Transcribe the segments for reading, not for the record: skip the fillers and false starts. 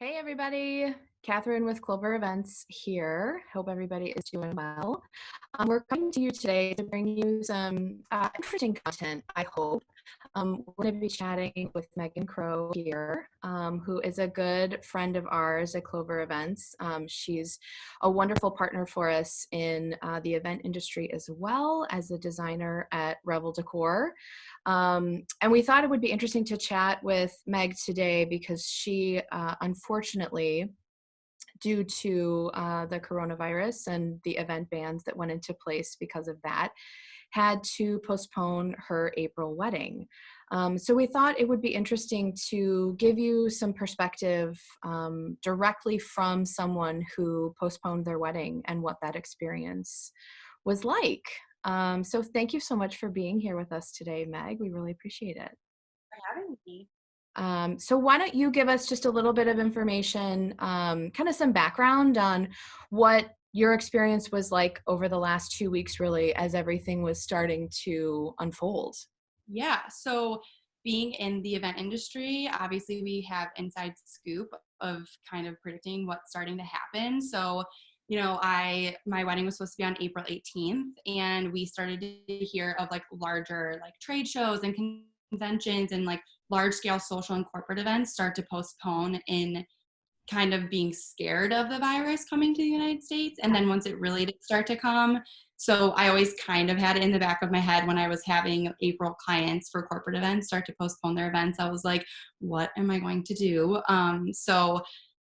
Hey everybody, Catherine with Clover Events here. Hope everybody is doing well. We're coming to you today to bring you some interesting content, I hope. We're going to be chatting with Megan Crow here, who is a good friend of ours at Clover Events. She's a wonderful partner for us in the event industry as well as a designer at Revel Decor. And we thought it would be interesting to chat with Meg today because she, unfortunately, due to the coronavirus and the event bans that went into place because of that, had to postpone her April wedding. So we thought it would be interesting to give you some perspective directly from someone who postponed their wedding and what that experience was like. So thank you so much for being here with us today, Meg. We really appreciate it. For having me. So why don't you give us just a little bit of information, kind of some background on what your experience was like over the last 2 weeks, really, as everything was starting to unfold. Yeah. So being in the event industry, obviously we have inside scoop of kind of predicting what's starting to happen. So, my wedding was supposed to be on April 18th, and we started to hear of like larger like trade shows and conventions and like large scale social and corporate events start to postpone in kind of being scared of the virus coming to the United States. And then once it really did start to come, so I always kind of had it in the back of my head when I was having April clients for corporate events start to postpone their events. I was like, what am I going to do? So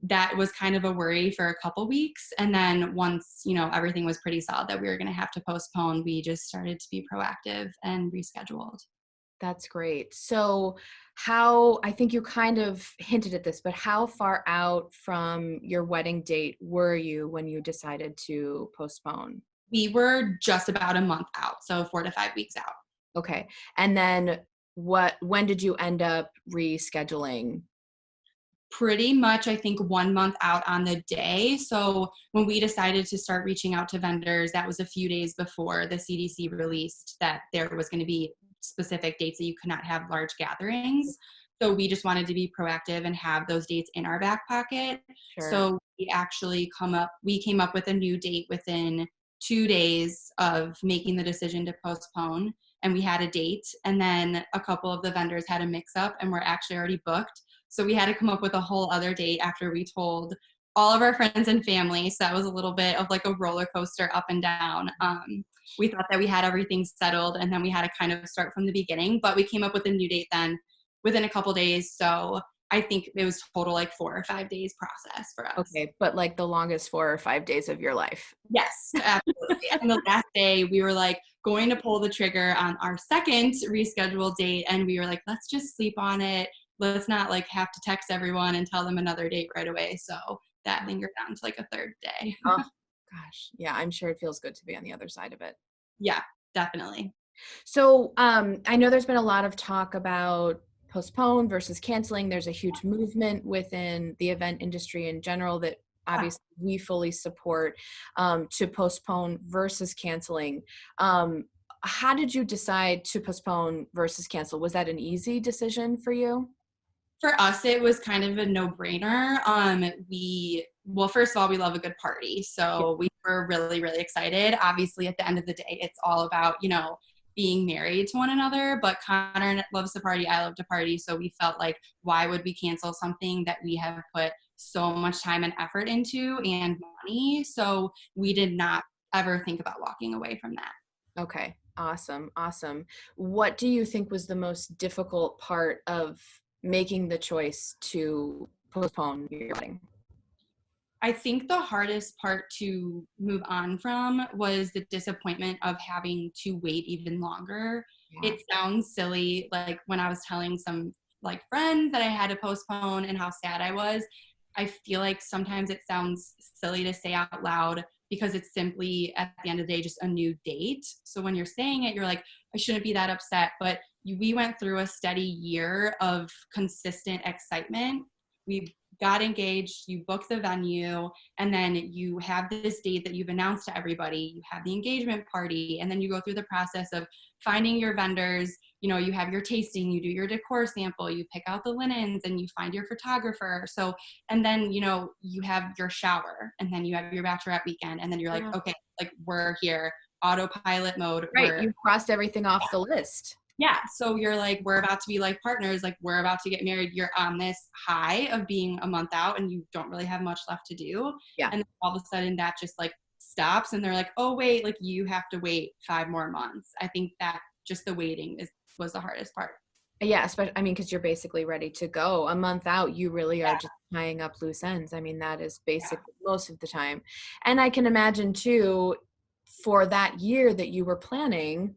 that was kind of a worry for a couple weeks. And then once, everything was pretty solid that we were going to have to postpone, we just started to be proactive and rescheduled. That's great. So how, I think you kind of hinted at this, but how far out from your wedding date were you when you decided to postpone? We were just about a month out, so 4 to 5 weeks out. Okay. And then when did you end up rescheduling? Pretty much, I think 1 month out on the day. So when we decided to start reaching out to vendors, that was a few days before the CDC released that there was going to be specific dates that you could not have large gatherings. So we just wanted to be proactive and have those dates in our back pocket. Sure. So we came up with a new date within 2 days of making the decision to postpone. And we had a date, and then a couple of the vendors had a mix up and were actually already booked. So we had to come up with a whole other date after we told all of our friends and family. So that was a little bit of like a roller coaster up and down. We thought that we had everything settled, and then we had to kind of start from the beginning, but we came up with a new date then within a couple days. So I think it was total like 4 or 5 days process for us. Okay. But like the longest 4 or 5 days of your life. Yes, absolutely. And the last day we were like going to pull the trigger on our second rescheduled date, and we were like, let's just sleep on it. Let's not like have to text everyone and tell them another date right away. So that lingered on to like a third day. Oh, gosh. Yeah, I'm sure it feels good to be on the other side of it. Yeah, definitely. So I know there's been a lot of talk about postpone versus canceling. There's a huge movement within the event industry in general that Yeah. obviously we fully support, to postpone versus canceling. Um, how did you decide to postpone versus cancel? Was that an easy decision for you? For us, it was kind of a no-brainer. Well, first of all, we love a good party. Yeah. So we were really, really excited. Obviously, at the end of the day, it's all about, being married to one another. But Connor loves to party. I love to party. So we felt like, why would we cancel something that we have put so much time and effort into and money? So we did not ever think about walking away from that. Okay. Awesome. Awesome. What do you think was the most difficult part of making the choice to postpone your wedding? I think the hardest part to move on from was the disappointment of having to wait even longer. Yeah. It sounds silly, like when I was telling some like friends that I had to postpone and how sad I was. I feel like sometimes it sounds silly to say out loud because it's simply at the end of the day just a new date. So when you're saying it, you're like, I shouldn't be that upset. But we went through a steady year of consistent excitement. We got engaged, you book the venue, and then you have this date that you've announced to everybody. You have the engagement party, and then you go through the process of finding your vendors. You have your tasting, you do your decor sample, you pick out the linens, and you find your photographer. So, and then, you have your shower, and then you have your bachelorette weekend, and then you're like, Yeah. okay, like we're here, autopilot mode. Right. You crossed everything off the list. Yeah, so you're like, we're about to be life partners, like we're about to get married. You're on this high of being a month out and you don't really have much left to do. Yeah. And then all of a sudden that just like stops and they're like, oh wait, like you have to wait 5 more months. I think that just the waiting was the hardest part. Yeah, especially, because you're basically ready to go. A month out, you really are just tying up loose ends. That is basically most of the time. And I can imagine too, for that year that you were planning,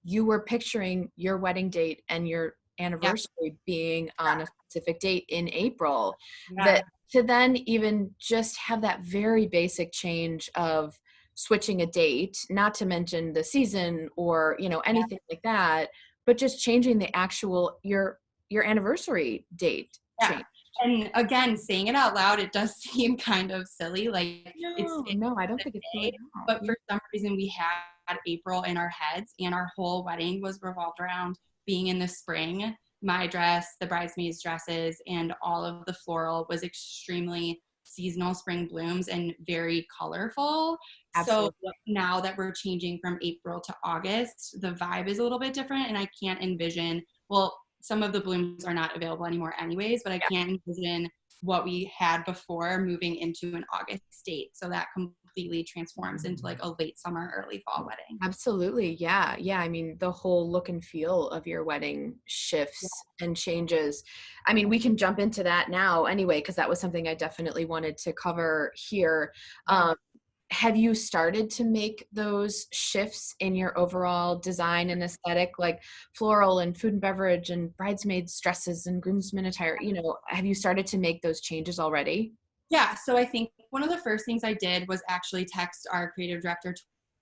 you were picturing your wedding date and your anniversary being on a specific date in April. That to then even just have that very basic change of switching a date, not to mention the season or, anything like that, but just changing the actual, your anniversary date change. And again, saying it out loud, it does seem kind of silly. Like No, I don't think it's silly. But for some reason, we had April in our heads, and our whole wedding was revolved around being in the spring. My dress, the bridesmaids' dresses, and all of the floral was extremely seasonal spring blooms and very colorful. Absolutely. So now that we're changing from April to August, the vibe is a little bit different, and I can't envision, well, some of the blooms are not available anymore anyways, but I can't envision what we had before moving into an August date. So that completely transforms into like a late summer, early fall wedding. Absolutely. Yeah. The whole look and feel of your wedding shifts and changes. We can jump into that now anyway, because that was something I definitely wanted to cover here. Have you started to make those shifts in your overall design and aesthetic, like floral and food and beverage and bridesmaids dresses and groomsmen attire? Have you started to make those changes already? Yeah. So I think one of the first things I did was actually text our creative director,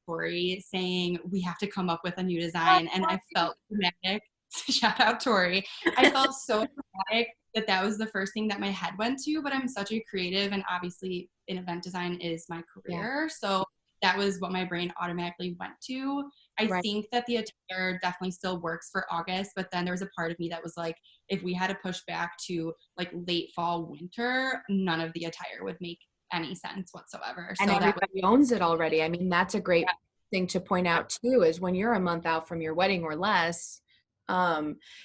Tori, saying we have to come up with a new design. And I felt dramatic. Shout out Tori. I felt so dramatic that was the first thing that my head went to, but I'm such a creative, and obviously in event design is my career. So that was what my brain automatically went to. I think that the attire definitely still works for August, but then there was a part of me that was like, if we had to push back to like late fall, winter, none of the attire would make any sense whatsoever. And so everybody owns it already. That's a great thing to point out too, is when you're a month out from your wedding or less,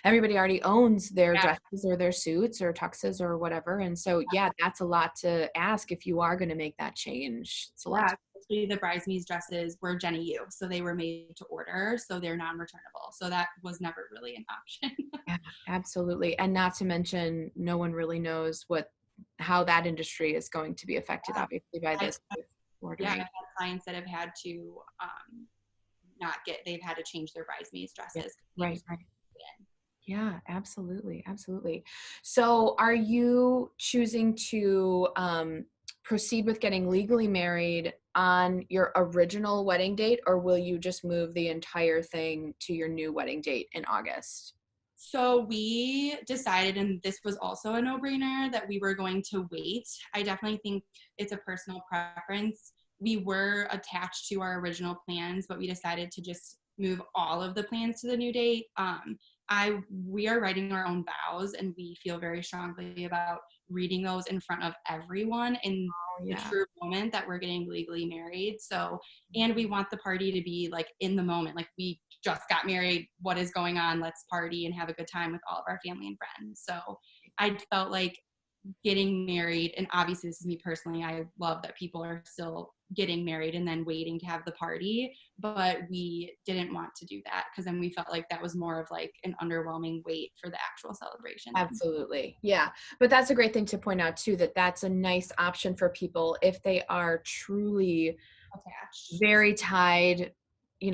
everybody already owns their dresses or their suits or tuxes or whatever. And so, that's a lot to ask if you are going to make that change. It's a lot. Especially the bridesmaids dresses were Jenny U, so they were made to order, so they're non-returnable. So that was never really an option. Yeah, absolutely. And not to mention, no one really knows how that industry is going to be affected, obviously, by this. I've had clients that have had to they've had to change their bridesmaids dresses. Right. Yeah, absolutely. So are you choosing to proceed with getting legally married on your original wedding date, or will you just move the entire thing to your new wedding date in August? So we decided, and this was also a no-brainer, that we were going to wait. I definitely think it's a personal preference. We were attached to our original plans, but we decided to just move all of the plans to the new date. We are writing our own vows, and we feel very strongly about reading those in front of everyone in the true moment that we're getting legally married. So, and we want the party to be like in the moment, like we just got married, what is going on? Let's party and have a good time with all of our family and friends. So I felt like getting married, and obviously this is me personally, I love that people are still getting married and then waiting to have the party, but we didn't want to do that because then we felt like that was more of like an underwhelming wait for the actual celebration. Absolutely. Yeah. But that's a great thing to point out too, that that's a nice option for people if they are truly attached, very tied,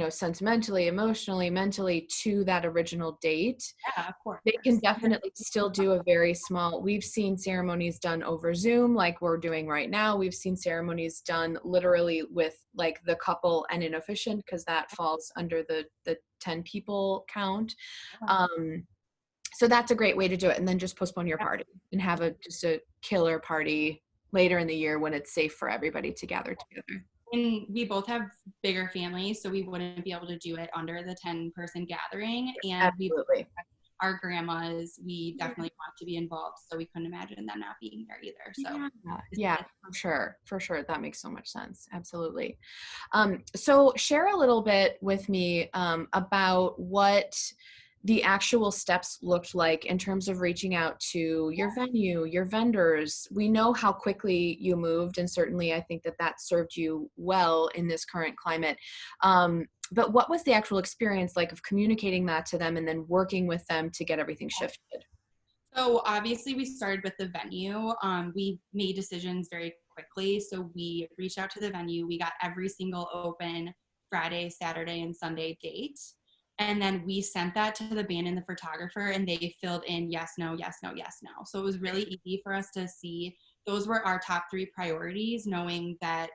sentimentally, emotionally, mentally to that original date. Yeah, of course. They can definitely still do a very small, we've seen ceremonies done over Zoom like we're doing right now. We've seen ceremonies done literally with like the couple and an officiant, because that falls under the 10 people count. So that's a great way to do it. And then just postpone your party and have just a killer party later in the year when it's safe for everybody to gather together. And we both have bigger families, so we wouldn't be able to do it under the 10-person gathering. And Absolutely. our grandmas, we definitely want to be involved, so we couldn't imagine them not being there either. So yeah, for sure. That makes so much sense. Absolutely. So share a little bit with me about what the actual steps looked like in terms of reaching out to your venue, your vendors. We know how quickly you moved, and certainly I think that served you well in this current climate. But what was the actual experience like of communicating that to them and then working with them to get everything shifted? So obviously we started with the venue. We made decisions very quickly. So we reached out to the venue. We got every single open Friday, Saturday, and Sunday date. And then we sent that to the band and the photographer, and they filled in yes, no, yes, no, yes, no. So it was really easy for us to see. Those were our top 3 priorities, knowing that,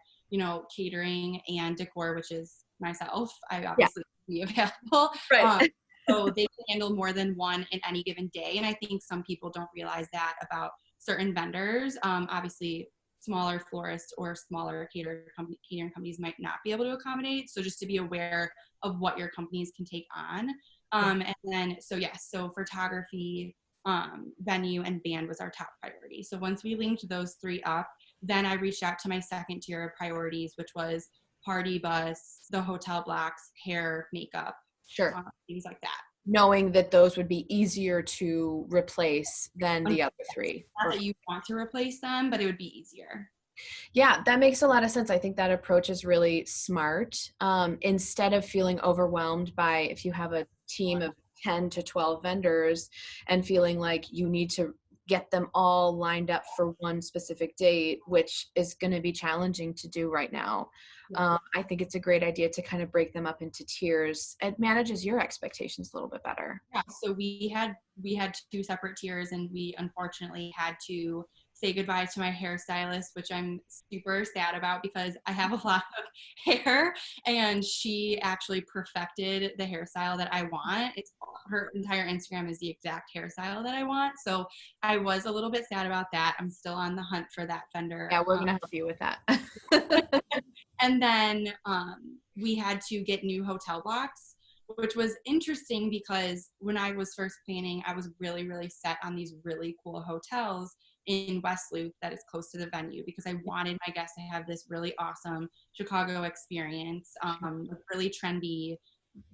catering and decor, which is myself, I obviously be available. Right. So they can handle more than one in any given day. And I think some people don't realize that about certain vendors. Obviously, smaller florists or smaller catering companies might not be able to accommodate. So just to be aware of what your companies can take on. And then, so photography, venue, and band was our top priority. So once we linked those 3 up, then I reached out to my second tier of priorities, which was party bus, the hotel blocks, hair, makeup, Sure. things like that. Knowing that those would be easier to replace than the other 3. Not that you want to replace them, but it would be easier. Yeah, that makes a lot of sense. I think that approach is really smart. Instead of feeling overwhelmed by, if you have a team of 10 to 12 vendors and feeling like you need to get them all lined up for one specific date, which is going to be challenging to do right now. I think it's a great idea to kind of break them up into tiers. It manages your expectations a little bit better. Yeah, so we had 2 separate tiers, and we unfortunately had to say goodbye to my hairstylist, which I'm super sad about because I have a lot of hair, and she actually perfected the hairstyle that I want. Her entire Instagram is the exact hairstyle that I want. So I was a little bit sad about that. I'm still on the hunt for that vendor. Yeah, we're going to help you with that. And then we had to get new hotel blocks, which was interesting because when I was first planning, I was really, really set on these really cool hotels in West Loop that is close to the venue because I wanted my guests to have this really awesome Chicago experience with really trendy,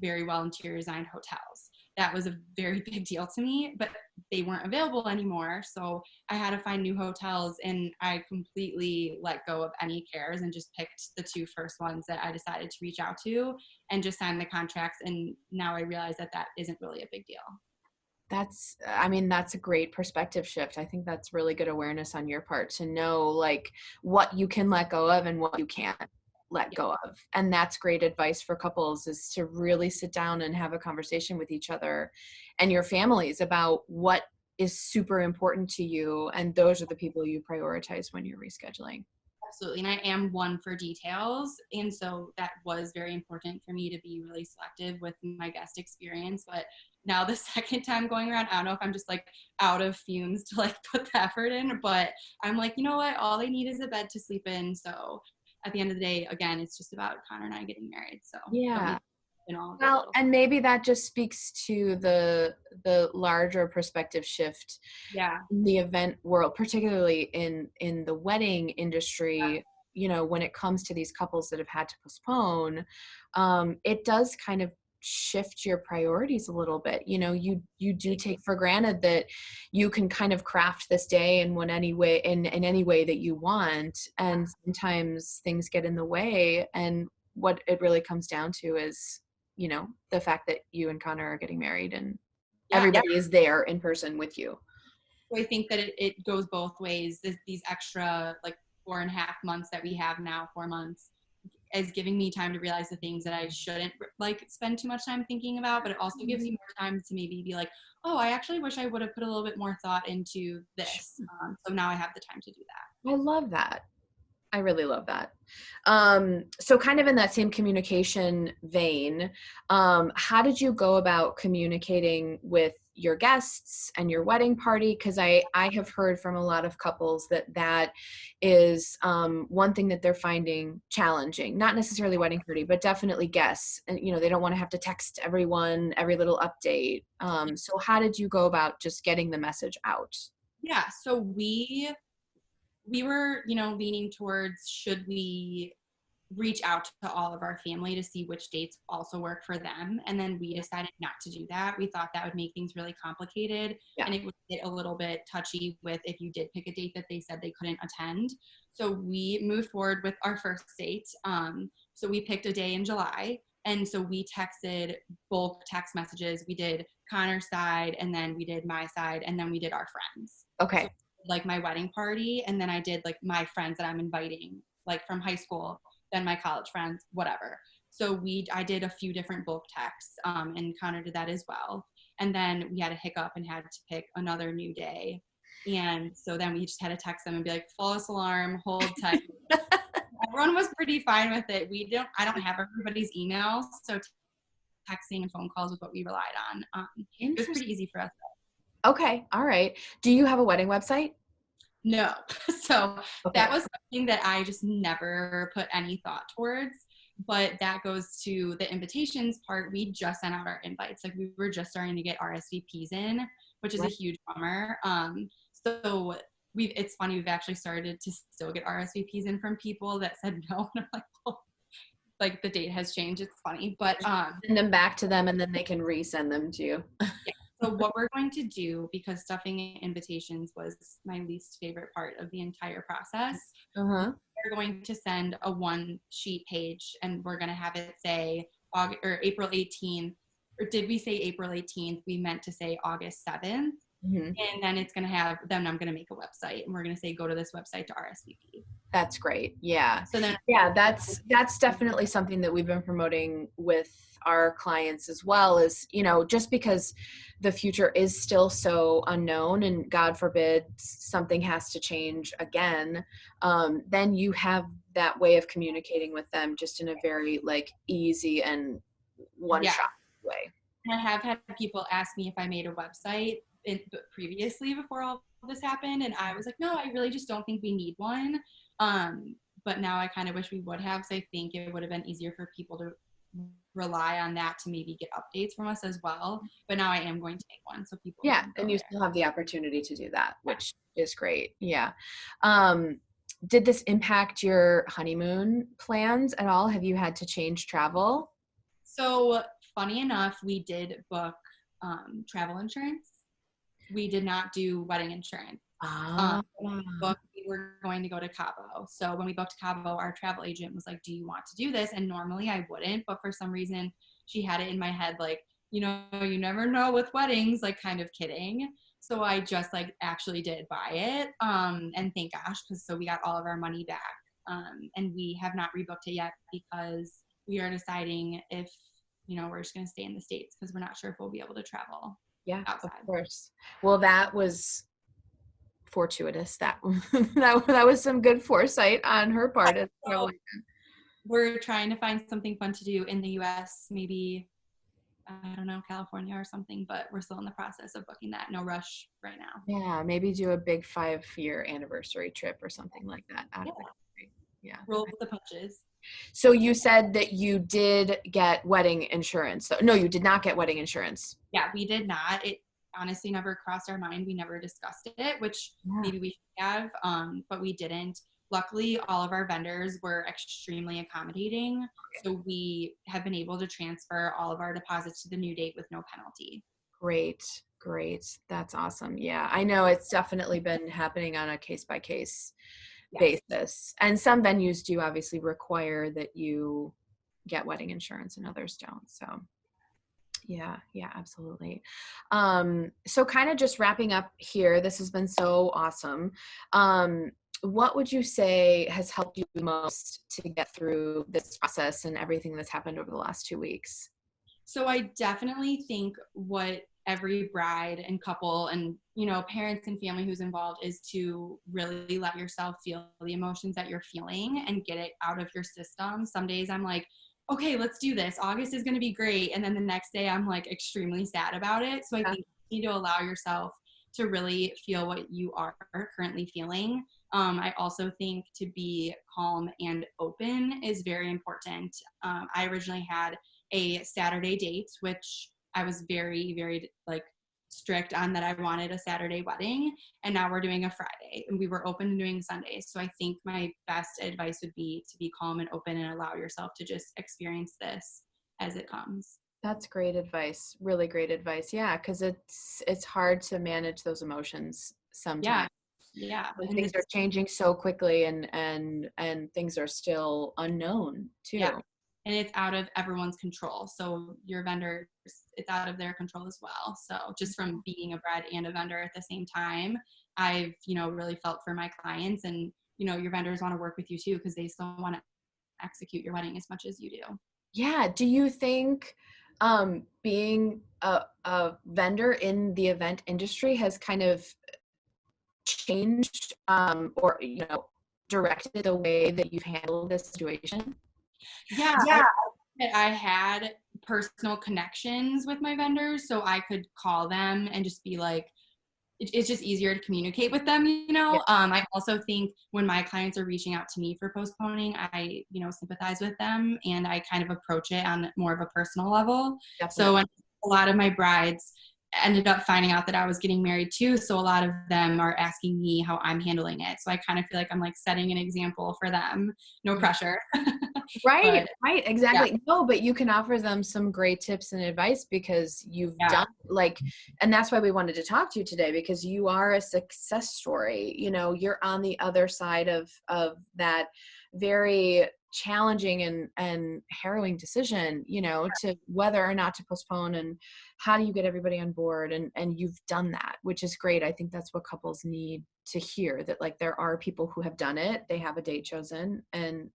very well interior designed hotels. That was a very big deal to me, but they weren't available anymore. So I had to find new hotels, and I completely let go of any cares and just picked the 2 first ones that I decided to reach out to and just signed the contracts. And now I realize that isn't really a big deal. That's a great perspective shift. I think that's really good awareness on your part to know like what you can let go of and what you can't let go of. And that's great advice for couples, is to really sit down and have a conversation with each other and your families about what is super important to you. And those are the people you prioritize when you're rescheduling. Absolutely. And I am one for details. And so that was very important for me to be really selective with my guest experience. But now the second time going around, I don't know if I'm just like out of fumes to like put the effort in, but I'm like, you know what? All they need is a bed to sleep in. So at the end of the day, again, it's just about Connor and I getting married. So yeah. Well, and maybe that just speaks to the larger perspective shift in the event world, particularly in the wedding industry. When it comes to these couples that have had to postpone, it does kind of shift your priorities a little bit. You do take for granted that you can kind of craft this day in any way that you want, and sometimes things get in the way, and what it really comes down to is the fact that you and Connor are getting married and everybody is there in person with you. So I think that it goes both ways. These extra like 4.5 months that we have now, 4 months, is giving me time to realize the things that I shouldn't like spend too much time thinking about, but it also gives you more time to maybe be like, oh, I actually wish I would have put a little bit more thought into this. So now I have the time to do that. I love that. I really love that. So kind of in that same communication vein, how did you go about communicating with your guests and your wedding party? Because I have heard from a lot of couples that is one thing that they're finding challenging. Not necessarily wedding party, but definitely guests. And they don't want to have to text everyone every little update. So how did you go about just getting the message out? Yeah, so we were, leaning towards, should we reach out to all of our family to see which dates also work for them. And then we decided not to do that. We thought that would make things really complicated, and it would get a little bit touchy with if you did pick a date that they said they couldn't attend. So we moved forward with our first date. So we picked a day in July. And so we texted bulk text messages. We did Connor's side, and then we did my side, and then we did our friends. Okay. So, like my wedding party, and then I did like my friends that I'm inviting, like from high school, then my college friends, whatever. So I did a few different bulk texts, and Connor did that as well. And then we had a hiccup and had to pick another new day. And so then we just had to text them and be like, false alarm, hold tight. Everyone was pretty fine with it. I don't have everybody's emails, so texting and phone calls was what we relied on. It was pretty easy for us. Okay. All right. Do you have a wedding website? No. So that was something that I just never put any thought towards. But that goes to the invitations part. We just sent out our invites. Like, we were just starting to get RSVPs in, which is a huge bummer. So it's funny, we've actually started to still get RSVPs in from people that said no. And I'm like, well, like, the date has changed. It's funny. But send them back to them, and then they can resend them to you. Yeah. So what we're going to do, because stuffing invitations was my least favorite part of the entire process, we're going to send a one-sheet page, and we're going to have it say April 18th. Or did we say April 18th? We meant to say August 7th. And then it's going to have, then I'm going to make a website, and we're going to say, go to this website to RSVP. That's great. Yeah. So then, that's definitely something that we've been promoting with our clients as well, is, just because the future is still so unknown, and God forbid something has to change again, then you have that way of communicating with them just in a very easy and one-shot way. And I have had people ask me if I made a website previously before all this happened, and I was like, no, I really just don't think we need one. But now I kind of wish we would have, so I think it would have been easier for people to rely on that to maybe get updates from us as well. But now I am going to make one, so people and you still have the opportunity to do that, which is great. Did this impact your honeymoon plans at all? Have you had to change travel? So funny enough, we did book travel insurance. We did not do wedding insurance. We were going to go to Cabo. So when we booked Cabo, our travel agent was like, do you want to do this? And normally I wouldn't, but for some reason she had it in my head, like, you never know with weddings, like, kind of kidding. So I just actually did buy it. And thank gosh, so we got all of our money back. And we have not rebooked it yet because we are deciding if, we're just going to stay in the States, because we're not sure if we'll be able to travel. Yeah, outside. Of course. Well, that was fortuitous. That was some good foresight on her part. So we're trying to find something fun to do in the U.S., maybe, I don't know, California or something, but we're still in the process of booking that. No rush right now. Yeah, maybe do a big 5-year anniversary trip or something like that out of the country. Yeah. Roll with the punches. So you said that you did get wedding insurance. No, you did not get wedding insurance. Yeah, we did not. It honestly never crossed our mind. We never discussed it, which maybe we should have, but we didn't. Luckily, all of our vendors were extremely accommodating. So we have been able to transfer all of our deposits to the new date with no penalty. Great. That's awesome. Yeah, I know it's definitely been happening on a case-by-case basis. And some venues do obviously require that you get wedding insurance and others don't. So yeah, absolutely. So kind of just wrapping up here, this has been so awesome. What would you say has helped you most to get through this process and everything that's happened over the last 2 weeks? So I definitely think what every bride and couple and, parents and family who's involved is to really let yourself feel the emotions that you're feeling and get it out of your system. Some days I'm like, okay, let's do this. August is going to be great. And then the next day I'm extremely sad about it. So I think need to allow yourself to really feel what you are currently feeling. I also think to be calm and open is very important. I originally had a Saturday date, which I was very, very like strict on that I wanted a Saturday wedding, and now we're doing a Friday, and we were open to doing Sundays. So I think my best advice would be to be calm and open and allow yourself to just experience this as it comes. That's great advice. Really great advice. Yeah, because it's hard to manage those emotions Yeah. sometimes. Yeah. When And things are changing so quickly and things are still unknown yeah. too. And it's out of everyone's control. So your vendors, it's out of their control as well. So just from being a bride and a vendor at the same time, I've, really felt for my clients, and, your vendors want to work with you too, because they still want to execute your wedding as much as you do. Yeah. Do you think being a vendor in the event industry has kind of changed or directed the way that you've handled this situation? Yeah, Yeah. I had personal connections with my vendors, so I could call them and just be like, it's just easier to communicate with them, Yeah, I also think when my clients are reaching out to me for postponing, I, sympathize with them, and I kind of approach it on more of a personal level. So definitely. when a lot of my brides ended up finding out that I was getting married too, so a lot of them are asking me how I'm handling it. So I kind of feel like I'm like setting an example for them. No pressure. Right, But right, yeah, exactly. No, but you can offer them some great tips and advice because you've yeah, done and that's why we wanted to talk to you today, because you are a success story. You're on the other side of that very challenging and harrowing decision, to whether or not to postpone, and how do you get everybody on board, and you've done that, which is great. I think that's what couples need to hear, that like there are people who have done it, they have a date chosen, and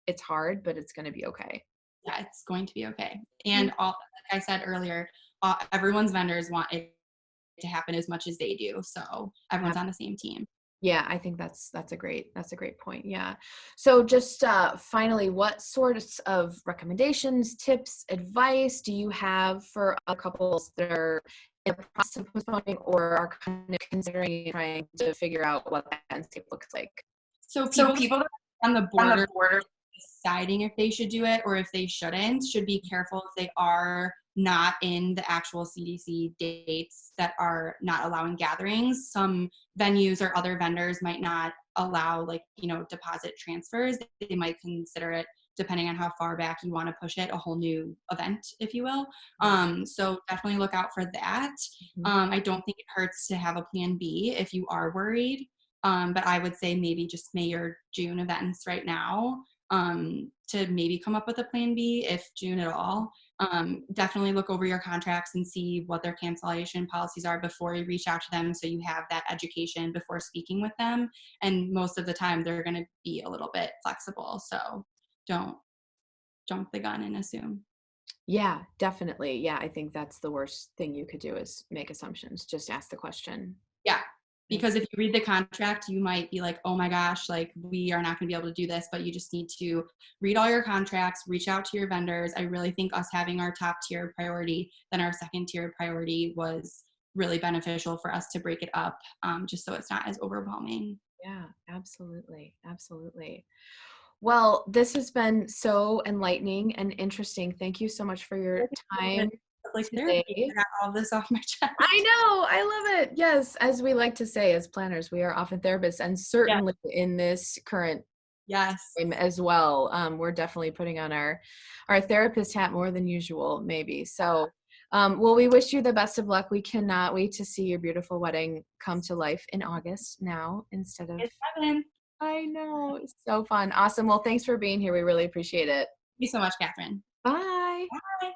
it's hard, but it's going to be okay. yeah, it's going to be okay. Yeah. And like I said earlier, everyone's vendors want it to happen as much as they do. So everyone's on the same team. Yeah, I think that's a great point. Yeah. So just finally, what sorts of recommendations, tips, advice do you have for other couples that are in the process of postponing or are kind of considering trying to figure out what that landscape looks like? So So people people on the on the border border. deciding if they should do it or if they shouldn't should be careful if they are not in the actual CDC dates that are not allowing gatherings. Some venues or other vendors might not allow deposit transfers. They might consider it, depending on how far back you want to push it, a whole new event, if you will. So definitely look out for that. Mhm. I don't think it hurts to have a plan B if you are worried. But I would say maybe just May or June events right now, to maybe come up with a plan B if June at all. Definitely look over your contracts and see what their cancellation policies are before you reach out to them, so you have that education before speaking with them. And most of the time they're going to be a little bit flexible. So don't jump the gun and assume. Yeah, definitely. Yeah, I think that's the worst thing you could do is make assumptions. Just ask the question. Yeah. Because if you read the contract, you might be like, oh my gosh, like we are not going to be able to do this, but you just need to read all your contracts, reach out to your vendors. I really think us having our top tier priority, then our second tier priority was really beneficial for us to break it up, just so it's not as overwhelming. Yeah, absolutely. Absolutely. Well, this has been so enlightening and interesting. Thank you so much for your time Like therapy, today. I got all this off my I chest. know, I love it. Yes, as we like to say as planners, we are often therapists, and Yeah. certainly in this current Yes. time as well. We're definitely putting on our therapist hat more than usual, maybe. So, well, we wish you the best of luck. We cannot wait to see your beautiful wedding come to life in August now instead of. It's Evan. Thank I know, it's so fun. Awesome. Well, thanks for being here. We really appreciate it. you so much, Catherine. Bye. Bye.